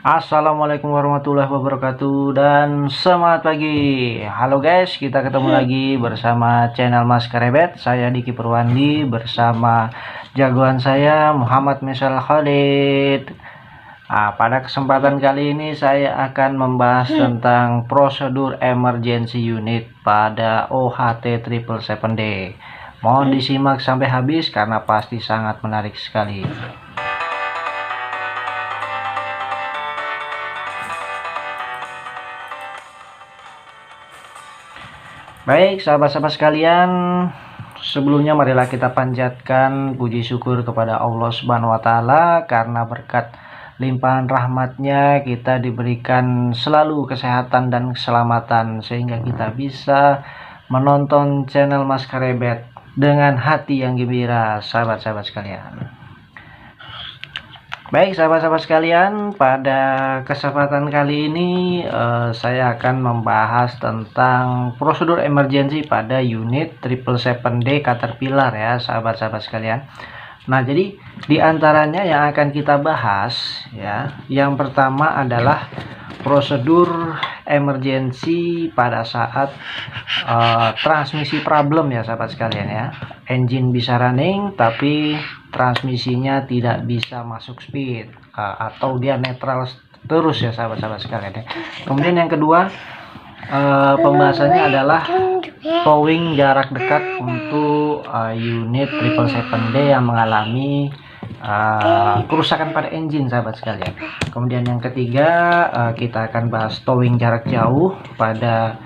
Assalamualaikum warahmatullahi wabarakatuh dan semangat pagi. Halo guys, kita ketemu lagi bersama channel Mas Karebet. Saya Diki Purwandi bersama jagoan saya Muhammad Misal Khalid. Pada kesempatan kali ini saya akan membahas tentang prosedur emergency unit pada OHT 777D. Mohon disimak sampai habis karena pasti sangat menarik sekali. Baik, sahabat-sahabat sekalian, sebelumnya marilah kita panjatkan puji syukur kepada Allah Subhanahu wa taala karena berkat limpahan rahmatnya kita diberikan selalu kesehatan dan keselamatan sehingga kita bisa menonton channel Mas Karebet dengan hati yang gembira, sahabat-sahabat sekalian. Baik, sahabat-sahabat sekalian, pada kesempatan kali ini saya akan membahas tentang prosedur emergency pada unit 777D Caterpillar ya, sahabat-sahabat sekalian. Nah, jadi diantaranya yang akan kita bahas ya, yang pertama adalah prosedur emergency pada saat transmisi problem ya, sahabat sekalian ya. Engine bisa running tapi transmisinya tidak bisa masuk speed atau dia netral terus ya, sahabat-sahabat sekalian ya. Kemudian yang kedua pembahasannya adalah towing jarak dekat untuk unit 777D yang mengalami kerusakan pada engine, sahabat sekalian. Kemudian yang ketiga kita akan bahas towing jarak jauh pada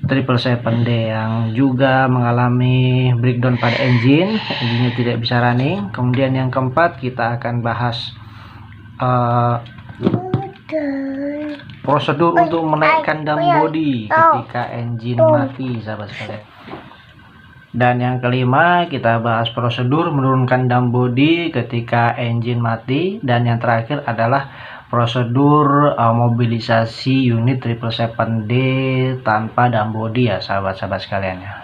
777D yang juga mengalami breakdown pada engine-nya tidak bisa running. Kemudian yang keempat kita akan bahas prosedur untuk menaikkan dam body ketika engine mati, sahabat sekalian. Dan yang kelima kita bahas prosedur menurunkan dam body ketika engine mati. Dan yang terakhir adalah prosedur mobilisasi unit 777D tanpa dam body ya, sahabat-sahabat sekalian ya.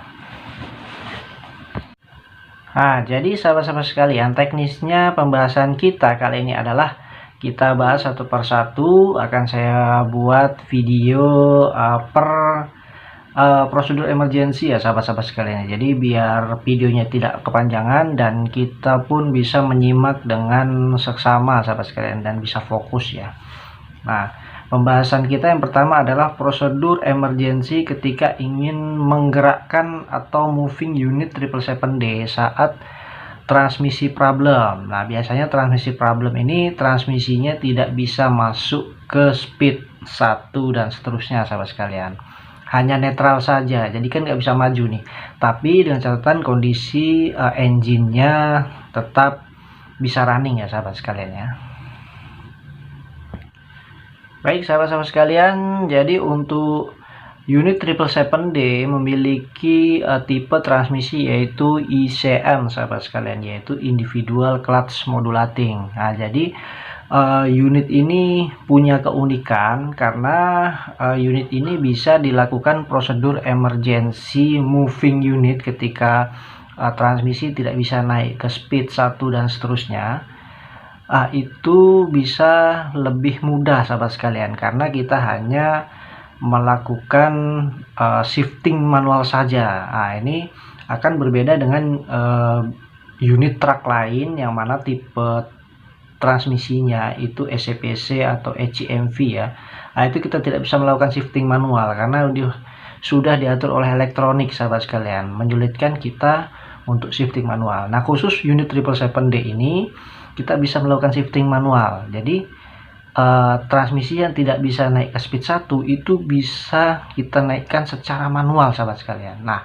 Jadi sahabat-sahabat sekalian, teknisnya pembahasan kita kali ini adalah kita bahas satu persatu. Akan saya buat video per prosedur emergency ya, sahabat-sahabat sekalian. Jadi biar videonya tidak kepanjangan dan kita pun bisa menyimak dengan seksama, sahabat sekalian, dan bisa fokus ya. Nah, pembahasan kita yang pertama adalah prosedur emergency ketika ingin menggerakkan atau moving unit 777D saat transmisi problem. Nah, biasanya transmisi problem ini transmisinya tidak bisa masuk ke speed 1 dan seterusnya, sahabat sekalian. Hanya netral saja, jadi kan nggak bisa maju nih. Tapi dengan catatan kondisi engine-nya tetap bisa running ya, sahabat sekalian ya. Baik, sahabat-sahabat sekalian, jadi untuk unit 777D memiliki tipe transmisi yaitu ICM, sahabat sekalian, yaitu individual clutch modulating. Nah, jadi unit ini punya keunikan karena unit ini bisa dilakukan prosedur emergency moving unit ketika transmisi tidak bisa naik ke speed 1 dan seterusnya. Itu bisa lebih mudah, sahabat sekalian, karena kita hanya melakukan shifting manual saja. Ini akan berbeda dengan unit truk lain yang mana tipe transmisinya itu SCPC atau HCMV ya. Itu kita tidak bisa melakukan shifting manual karena sudah diatur oleh elektronik, sahabat sekalian, menyulitkan kita untuk shifting manual. Nah, khusus unit 777D ini kita bisa melakukan shifting manual. Jadi transmisi yang tidak bisa naik ke speed 1 itu bisa kita naikkan secara manual, sahabat sekalian. Nah,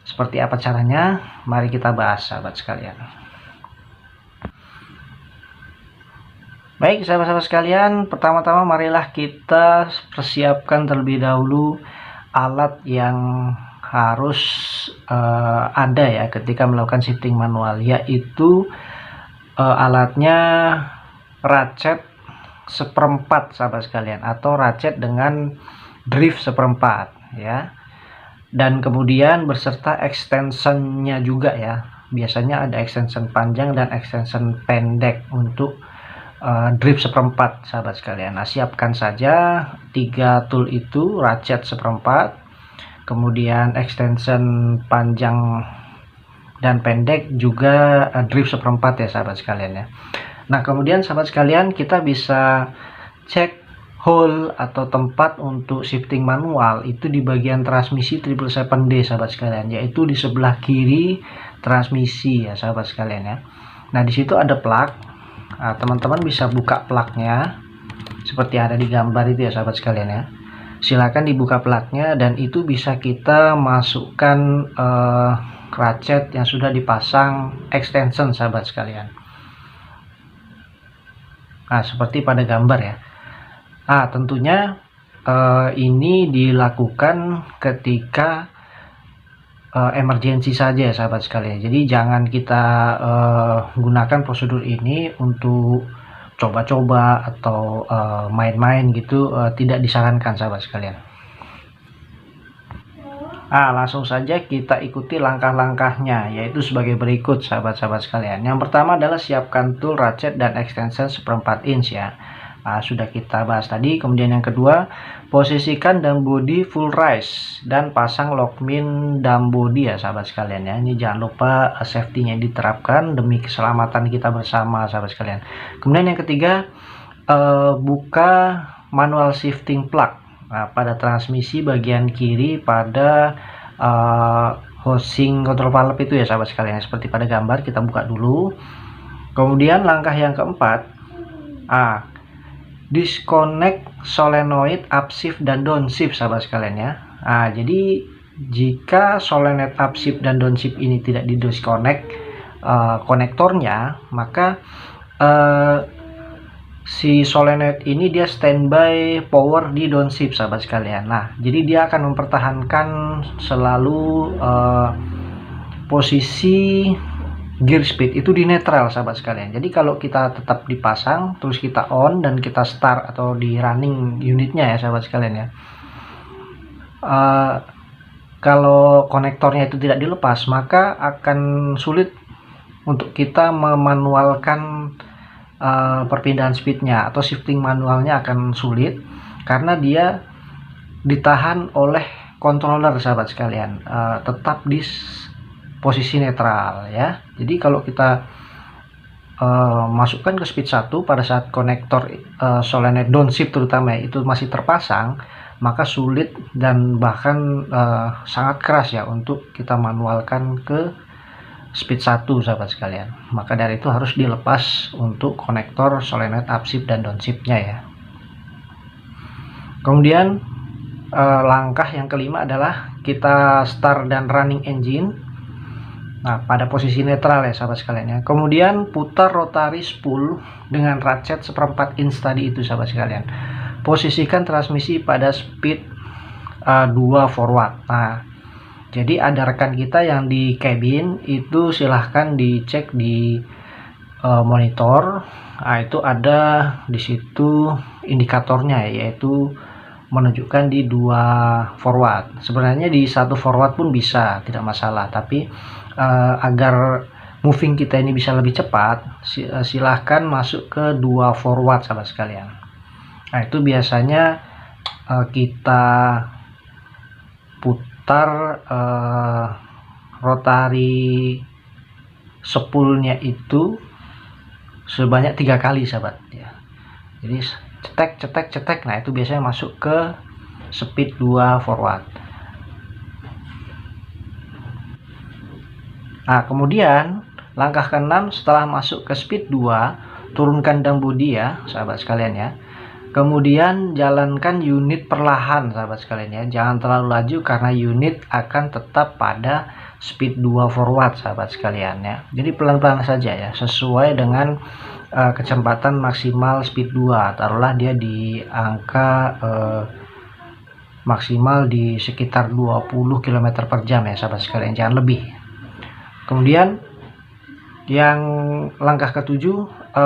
seperti apa caranya? Mari kita bahas, sahabat sekalian. Baik, sahabat-sahabat sekalian, pertama-tama marilah kita persiapkan terlebih dahulu alat yang harus ada ya ketika melakukan shifting manual, yaitu alatnya ratchet seperempat, sahabat sekalian, atau ratchet dengan drift seperempat ya. Dan kemudian berserta extensionnya juga ya. Biasanya ada extension panjang dan extension pendek untuk drift seperempat sahabat sekalian. Nah, siapkan saja 3 tool itu, ratchet seperempat, kemudian extension panjang dan pendek, juga drift seperempat ya sahabat sekalian ya. Nah, kemudian sahabat sekalian, kita bisa cek hole atau tempat untuk shifting manual itu di bagian transmisi 777D sahabat sekalian, yaitu di sebelah kiri transmisi ya sahabat sekalian ya. Nah, di situ ada plug. Nah, teman-teman bisa buka plugnya seperti ada di gambar itu ya sahabat sekalian ya. Silakan dibuka plugnya, dan itu bisa kita masukkan ratchet yang sudah dipasang extension sahabat sekalian. Nah, seperti pada gambar ya. Nah, tentunya ini dilakukan ketika emergency saja ya sahabat sekalian. Jadi jangan kita gunakan prosedur ini untuk coba-coba atau main-main gitu, tidak disarankan sahabat sekalian. Langsung saja kita ikuti langkah-langkahnya, yaitu sebagai berikut sahabat-sahabat sekalian. Yang pertama adalah siapkan tool ratchet dan extension 1/4 inch ya. Sudah kita bahas tadi. Kemudian yang kedua, posisikan dump body full rise dan pasang lockmin dump body ya sahabat sekalian ya. Ini jangan lupa safety-nya diterapkan demi keselamatan kita bersama sahabat sekalian. Kemudian yang ketiga, buka manual shifting plug pada transmisi bagian kiri pada housing control valve itu ya sahabat sekalian, seperti pada gambar. Kita buka dulu. Kemudian langkah yang keempat, disconnect solenoid upshift dan downshift sahabat sekalian ya. Jadi jika solenoid upshift dan downshift ini tidak di disconnect konektornya, maka si solenoid ini dia standby power di downshift sahabat sekalian. Nah, jadi dia akan mempertahankan selalu posisi gear speed itu di netral sahabat sekalian. Jadi kalau kita tetap dipasang terus kita on dan kita start atau di running unitnya ya sahabat sekalian ya, kalau konektornya itu tidak dilepas, maka akan sulit untuk kita memanualkan perpindahan speednya atau shifting manualnya akan sulit, karena dia ditahan oleh controller sahabat sekalian, tetap di posisi netral ya. Jadi kalau kita masukkan ke speed 1 pada saat konektor solenoid downshift terutama itu masih terpasang, maka sulit dan bahkan sangat keras ya untuk kita manualkan ke speed 1 sahabat sekalian. Maka dari itu harus dilepas untuk konektor solenoid upshift dan downshiftnya ya. Kemudian langkah yang kelima adalah kita start dan running engine. Nah, pada posisi netral ya sahabat sekalian ya. Kemudian putar rotary spool dengan ratchet 1/4 inch tadi itu sahabat sekalian. Posisikan transmisi pada speed 2 forward. Nah, jadi ada rekan kita yang di cabin itu, silahkan dicek di monitor. Nah, itu ada di situ indikatornya, yaitu menunjukkan di 2 forward. Sebenarnya di 1 forward pun bisa, tidak masalah. Tapi agar moving kita ini bisa lebih cepat, silahkan masuk ke 2 forward sahabat sekalian. Nah, itu biasanya kita putar rotary spoolnya itu sebanyak 3 kali sahabat ya. Jadi cetek. Nah, itu biasanya masuk ke speed 2 forward. Nah, kemudian langkah ke-6, setelah masuk ke speed 2, turunkan dump body ya sahabat sekalian ya. Kemudian jalankan unit perlahan sahabat sekalian ya. Jangan terlalu laju karena unit akan tetap pada speed 2 forward sahabat sekalian ya. Jadi pelan-pelan saja ya, sesuai dengan kecepatan maksimal speed 2. Taruhlah dia di angka maksimal di sekitar 20 km per jam ya sahabat sekalian, jangan lebih. Kemudian yang langkah ke-7,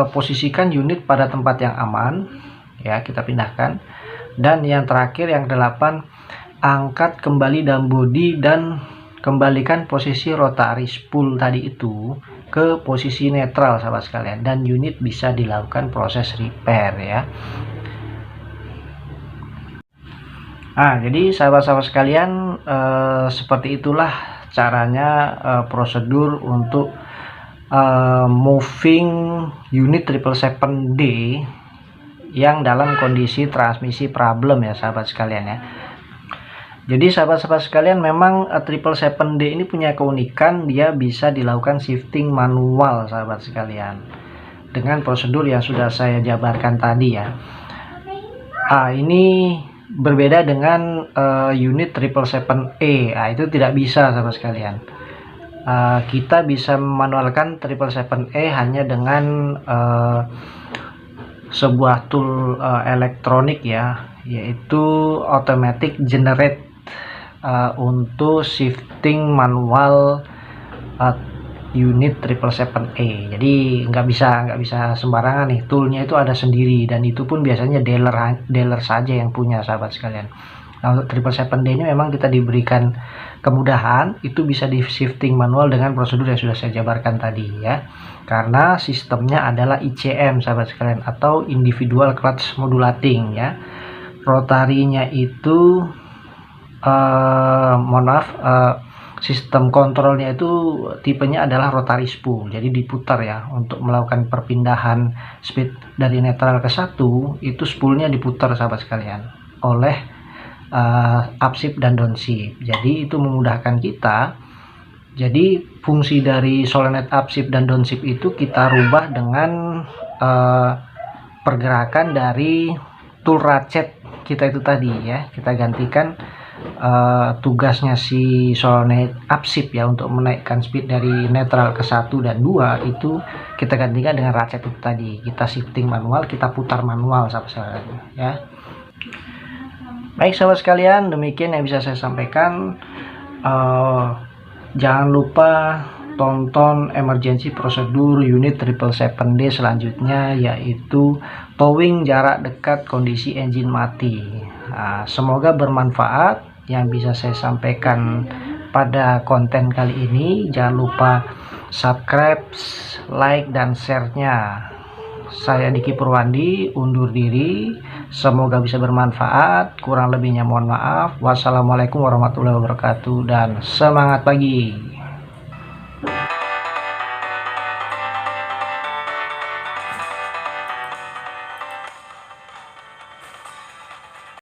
posisikan unit pada tempat yang aman ya, kita pindahkan. Dan yang terakhir yang ke-8, angkat kembali dump body dan kembalikan posisi rotary spool tadi itu ke posisi netral sahabat sekalian, dan unit bisa dilakukan proses repair ya. Jadi sahabat-sahabat sekalian, seperti itulah caranya, prosedur untuk moving unit 777D yang dalam kondisi transmisi problem ya sahabat sekalian ya. Jadi sahabat-sahabat sekalian, memang 777D ini punya keunikan, dia bisa dilakukan shifting manual sahabat sekalian, dengan prosedur yang sudah saya jabarkan tadi ya. Ini berbeda dengan unit 777E. Itu tidak bisa sahabat sekalian. Kita bisa memanualkan 777E hanya dengan sebuah tool elektronik ya, yaitu automatic generate untuk shifting manual unit 777E. Jadi nggak bisa sembarangan nih, toolnya itu ada sendiri, dan itu pun biasanya dealer saja yang punya sahabat sekalian. Nah, untuk 777D ini memang kita diberikan kemudahan, itu bisa di shifting manual dengan prosedur yang sudah saya jabarkan tadi ya, karena sistemnya adalah ICM sahabat sekalian, atau individual clutch modulating ya. Rotarinya itu sistem kontrolnya itu tipenya adalah rotary spool, jadi diputar ya untuk melakukan perpindahan speed dari netral ke satu. Itu spoolnya diputar sahabat sekalian oleh upshift dan downshift, jadi itu memudahkan kita. Jadi fungsi dari solenoid upshift dan downshift itu kita rubah dengan pergerakan dari tool ratchet kita itu tadi ya. Kita gantikan tugasnya si solenoid upshift ya untuk menaikkan speed dari netral ke 1 dan 2, itu kita gantikan dengan ratchet itu tadi. Kita shifting manual, kita putar manual sahabat sekalian ya. Baik sahabat sekalian, demikian yang bisa saya sampaikan. Jangan lupa tonton emergency prosedur unit 777D selanjutnya, yaitu towing jarak dekat kondisi engine mati. Semoga bermanfaat yang bisa saya sampaikan pada konten kali ini. Jangan lupa subscribe, like, dan share-nya. Saya Diki Purwandi undur diri. Semoga bisa bermanfaat. Kurang lebihnya mohon maaf. Wassalamualaikum warahmatullahi wabarakatuh, dan semangat pagi.